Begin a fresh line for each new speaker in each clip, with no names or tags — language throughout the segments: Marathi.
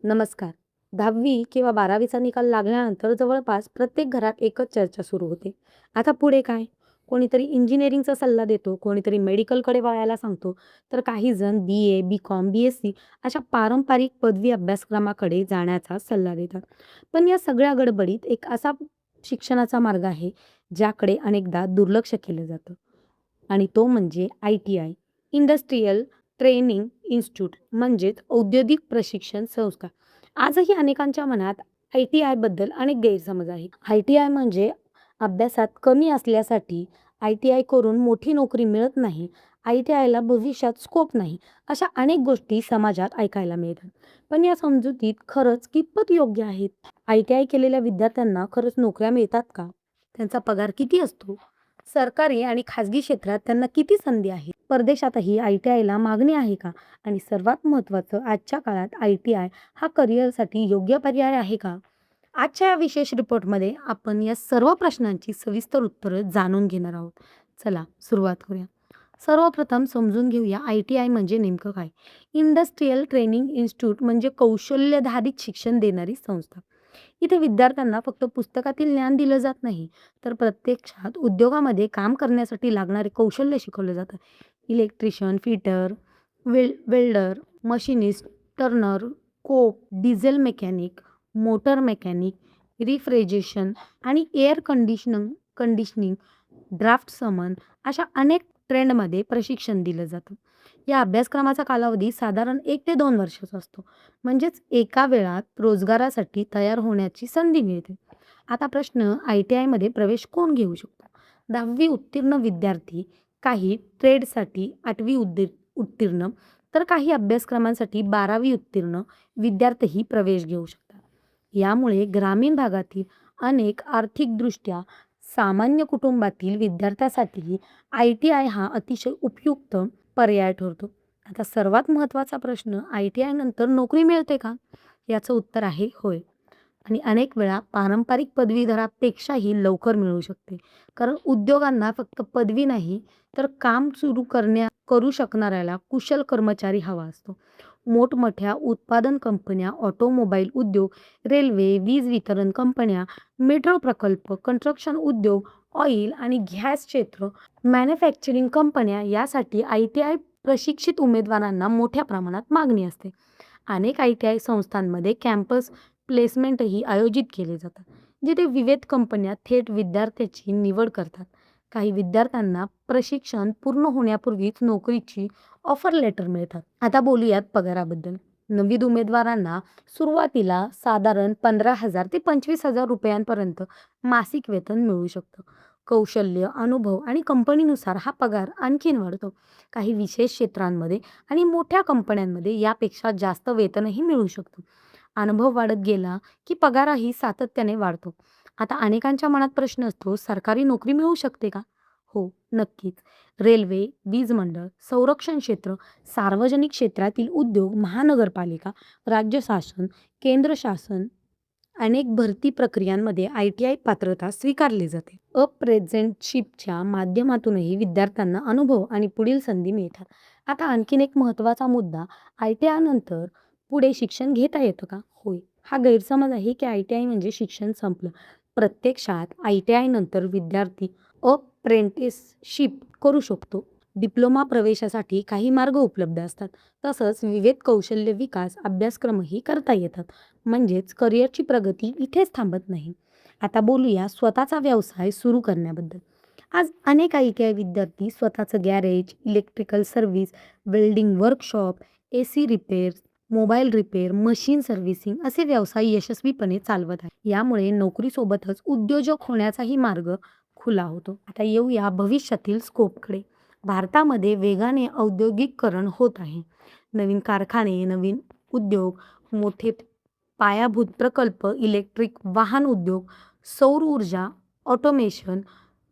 नमस्कार. 10वी किंवा 12वीचा निकाल लागल्यानंतर जवळपास प्रत्येक घरात एकच चर्चा सुरू होते. आता पुढे काय? कोणीतरी इंजिनिअरिंगचा सल्ला देतो, कोणीतरी मेडिकलकडे वळायला सांगतो, तर काही जण बी-ए, बी-कॉम, बी-एस-सी अशा पारंपरिक पदवी अभ्यासक्रमाकडे जाण्याचा सल्ला देतात. पण या सगळ्या गडबडीत एक असा शिक्षणाचा मार्ग आहे, ज्याकडे अनेकदा दुर्लक्ष केलं जातं. आणि तो म्हणजे आय-टी-आय, इंडस्ट्रियल ट्रेनिंग इन्स्टिट्यूट म्हणजेच औद्योगिक प्रशिक्षण संस्था. आजही अनेकांच्या मनात आय-टी-आयबद्दल अनेक गैरसमज आहेत. आय-टी-आय म्हणजे अभ्यासात कमी असल्यासाठी आय-टी-आय करून मोठी नोकरी मिळत नाही, आय-टी-आयला भविष्यात स्कोप नाही, अशा अनेक गोष्टी समाजात ऐकायला मिळतात. पण या समजुतीत खरंच कितपत योग्य आहेत? आय-टी-आय केलेल्या विद्यार्थ्यांना खरंच नोकऱ्या मिळतात का? त्यांचा पगार किती असतो? सरकारी आणि खाजगी क्षेत्रात त्यांना किती संधी आहेत? परदेशातही आय-टी-आयला मागणी आहे का? आणि सर्वात महत्त्वाचं, आजच्या काळात आय-टी-आय हा करिअरसाठी योग्य पर्याय आहे का? आजच्या या विशेष रिपोर्टमध्ये आपण या सर्व प्रश्नांची सविस्तर उत्तरं जाणून घेणार आहोत. चला सुरुवात करूया. सर्वप्रथम समजून घेऊया आय-टी-आय म्हणजे नेमकं काय? इंडस्ट्रियल ट्रेनिंग इन्स्टिट्यूट म्हणजे कौशल्याधारित शिक्षण देणारी संस्था. इथे विद्यार्थ्यांना फक्त पुस्तकातील ज्ञान दिलं जात नाही, तर प्रत्यक्षात उद्योगामध्ये काम करण्यासाठी लागणारे कौशल्य शिकवले जातात. Electrician, fitter, welder, machinist, turner, cook, diesel mechanic, motor mechanic, refrigeration आणि एअर कंडिशनिंग, ड्राफ्ट्समन अशा अनेक ट्रेंडमध्ये प्रशिक्षण दिलं जातं. या अभ्यासक्रमाचा कालावधी साधारण 1 ते 2 वर्षाचा असतो. म्हणजेच एका वेळात रोजगारासाठी तयार होण्याची संधी मिळते. आता प्रश्न, आय-टी-आयमध्ये प्रवेश कोण घेऊ शकतो? 10वी उत्तीर्ण विद्यार्थी, काही ट्रेडसाठी 8वी उत्तीर्ण, तर काही अभ्यासक्रमांसाठी 12वी उत्तीर्ण विद्यार्थीही प्रवेश घेऊ शकतात. यामुळे ग्रामीण भागातील अनेक आर्थिकदृष्ट्या सामान्य कुटुंबातील विद्यार्थ्यासाठी आय-टी-आय हा अतिशय उपयुक्त पर्याय ठरतो. आता सर्वात महत्त्वाचा प्रश्न, आय-टी-आय नंतर नोकरी मिळते का? याचं उत्तर आहे होय. आणि अनेक वेळा पारंपरिक पदवीधरापेक्षाही लवकर मिळू शकते. कारण उद्योगांना फक्त पदवी नाही, तर काम सुरू करू शकणाऱ्याला कुशल कर्मचारी हवा असतो. मोठमोठ्या उत्पादन कंपन्या, ऑटोमोबाईल उद्योग, रेल्वे, वीज वितरण कंपन्या, मेट्रो प्रकल्प, कन्स्ट्रक्शन उद्योग, ऑइल आणि गॅस क्षेत्र, मॅन्युफॅक्चरिंग कंपन्या यासाठी आय-टी-आय प्रशिक्षित उमेदवारांना मोठ्या प्रमाणात मागणी असते. अनेक आय-टी-आय संस्थांमध्ये कॅम्पस प्लेसमेंटही आयोजित केले जातात, जिथे विविध कंपन्या थेट विद्यार्थ्याची निवड करतात. काही विद्यार्थ्यांना प्रशिक्षण पूर्ण होण्यापूर्वीच नोकरीची ऑफर लेटर मिळतात. आता बोलूयात पगाराबद्दल. नवीन उमेदवारांना सुरुवातीला साधारण 15,000 ते 25,000 रुपयांपर्यंत मासिक वेतन मिळू शकतं. कौशल्य, अनुभव आणि कंपनीनुसार हा पगार आणखीन वाढतो. काही विशेष क्षेत्रांमध्ये आणि मोठ्या कंपन्यांमध्ये यापेक्षा जास्त वेतनही मिळू शकतं. अनुभव वाढत गेला की पगारही सातत्याने वाढतो. आता अनेकांच्या मनात प्रश्न असतो, सरकारी नोकरी मिळू शकते का? हो, नक्कीच. रेल्वे, वीज मंडळ, संरक्षण क्षेत्र, सार्वजनिक क्षेत्रातील उद्योग, महानगरपालिका, राज्य शासन, केंद्र शासन अनेक भरती प्रक्रियांमध्ये आय-टी-आय पात्रता स्वीकारली जाते. अप्रेझेंटशिपच्या माध्यमातूनही विद्यार्थ्यांना अनुभव आणि पुढील संधी मिळतात. आता आणखीन एक महत्त्वाचा मुद्दा, आय-टी-आय नंतर पुढे शिक्षण घेता येतं का? होय. हा गैरसमज आहे की आय-टी-आय म्हणजे शिक्षण संपलं. प्रत्यक्षात आय-टी-आय नंतर विद्यार्थी अप्रेंटिसशिप करू शकतो. डिप्लोमा प्रवेशासाठी काही मार्ग उपलब्ध असतात. तसंच विविध कौशल्य विकास अभ्यासक्रमही करता येतात. म्हणजेच करिअरची प्रगती इथेच थांबत नाही. आता बोलूया स्वतःचा व्यवसाय सुरू करण्याबद्दल. आज अनेक आय-टी-आय विद्यार्थी स्वतःचं garage, electrical service, welding workshop, AC repair, mobile repair, machine servicing असे व्यवसाय यशस्वीपणे चालवत आहेत. यामुळे नोकरीसोबतच उद्योजक होण्याचाही मार्ग खुला होतो. आता येऊया भविष्यातील स्कोपकडे. भारतामध्ये वेगाने औद्योगिकीकरण होत आहे. नवीन कारखाने, नवीन उद्योग, मोठे पायाभूत प्रकल्प, इलेक्ट्रिक वाहन उद्योग, सौर ऊर्जा, ऑटोमेशन,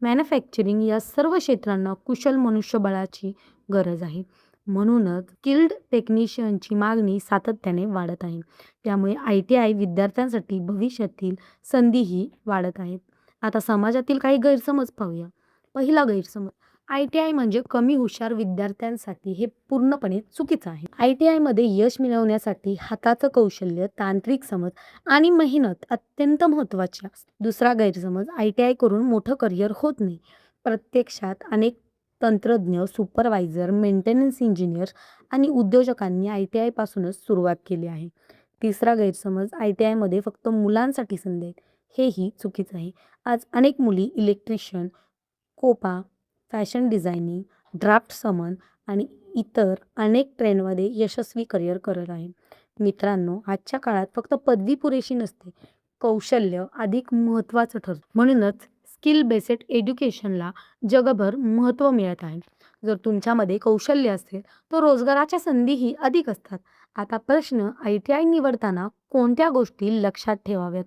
मॅन्युफॅक्चरिंग या सर्व क्षेत्रांना कुशल मनुष्यबळाची गरज आहे. म्हणूनच स्किल्ड टेक्निशियनची मागणी सातत्याने वाढत आहे. त्यामुळे आय-टी-आय विद्यार्थ्यांसाठी भविष्यातील संधीही वाढत आहेत. आता समाजातील काही गैरसमज पाहूया. पहिला गैरसमज, ITI म्हणजे कमी हुशार विद्यार्थ्यांसाठी हे पूर्णपणे चुकीचं आहे. ITIमध्ये यश मिळवण्यासाठी हाताचं कौशल्य, तांत्रिक समज आणि मेहनत अत्यंत महत्त्वाची असते. दुसरा गैरसमज ITI करून मोठं करिअर होत नाही. प्रत्यक्षात अनेक तंत्रज्ञ, सुपरवायझर, मेंटेनन्स इंजिनियर्स आणि उद्योजकांनी ITI पासूनच सुरुवात केली आहे. तिसरा गैरसमज ITIमध्ये फक्त मुलांसाठी संधी आहेत. हेही चुकीचं आहे. आज अनेक मुली electrician, COPA, fashion designing, draftsman आणि इतर अनेक ट्रेंडमध्ये यशस्वी करिअर करत आहे. मित्रांनो, आजच्या काळात फक्त पदवी पुरेशी नसते, कौशल्य अधिक महत्त्वाचं ठरतं. म्हणूनच स्किल बेस्ड एज्युकेशनला जगभर महत्त्व मिळत आहे. जर तुमच्यामध्ये कौशल्य असेल, तर रोजगाराच्या संधीही अधिक असतात. आता प्रश्न, ITI निवडताना कोणत्या गोष्टी लक्षात ठेवाव्यात?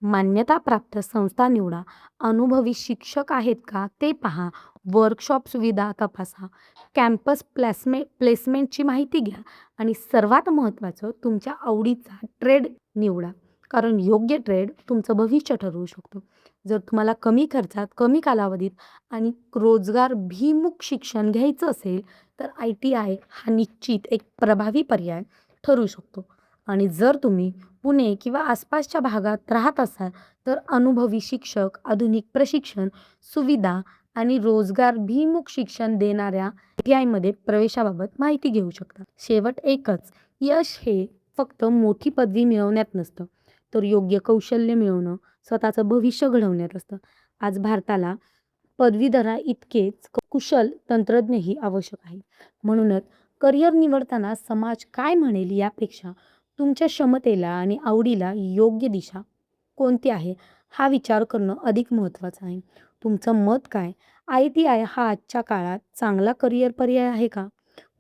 मान्यताप्राप्त संस्था निवडा. अनुभवी शिक्षक आहेत का ते पहा. वर्कशॉप सुविधा तपासा. कॅम्पस प्लेसमेंटची माहिती घ्या आणि सर्वात महत्त्वाचं, तुमच्या आवडीचा ट्रेड निवडा. कारण योग्य ट्रेड तुमचं भविष्य ठरवू शकतो. जर तुम्हाला कमी खर्चात, कमी कालावधीत आणि रोजगारभिमुख शिक्षण घ्यायचं असेल, तर ITI हा निश्चित एक प्रभावी पर्याय ठरू शकतो. आणि जर तुम्ही पुणे किंवा आसपासच्या भागात राहत असाल, तर अनुभवी शिक्षक, आधुनिक प्रशिक्षण सुविधा आणि रोजगारभिमुख शिक्षण देणाऱ्या ITIमध्ये प्रवेशाबाबत माहिती घेऊ शकता. शेवट एकच, यश हे फक्त मोठी पदवी मिळवण्यात नसतं, तर योग्य कौशल्य मिळवणं, स्वतःचं भविष्य घडवण्यात असतं. आज भारताला पदवीधरा इतकेच कुशल तंत्रज्ञही आवश्यक आहे. म्हणूनच करिअर निवडताना समाज काय म्हणेल यापेक्षा तुमच्या क्षमतेला आणि आवडीला योग्य दिशा कोणती आहे हा विचार करणं अधिक महत्त्वाचं आहे. तुमचं मत काय? ITI हा आजच्या काळात चांगला करिअर पर्याय आहे का?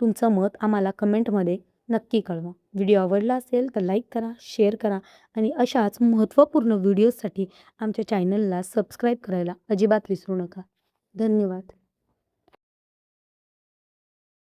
तुमचं मत आम्हाला कमेंटमध्ये नक्की कळवा. व्हिडिओ आवडला असेल तर लाईक करा, शेअर करा आणि अशाच महत्त्वपूर्ण व्हिडिओजसाठी आमच्या चॅनलला सबस्क्राईब करायला अजिबात विसरू नका. धन्यवाद.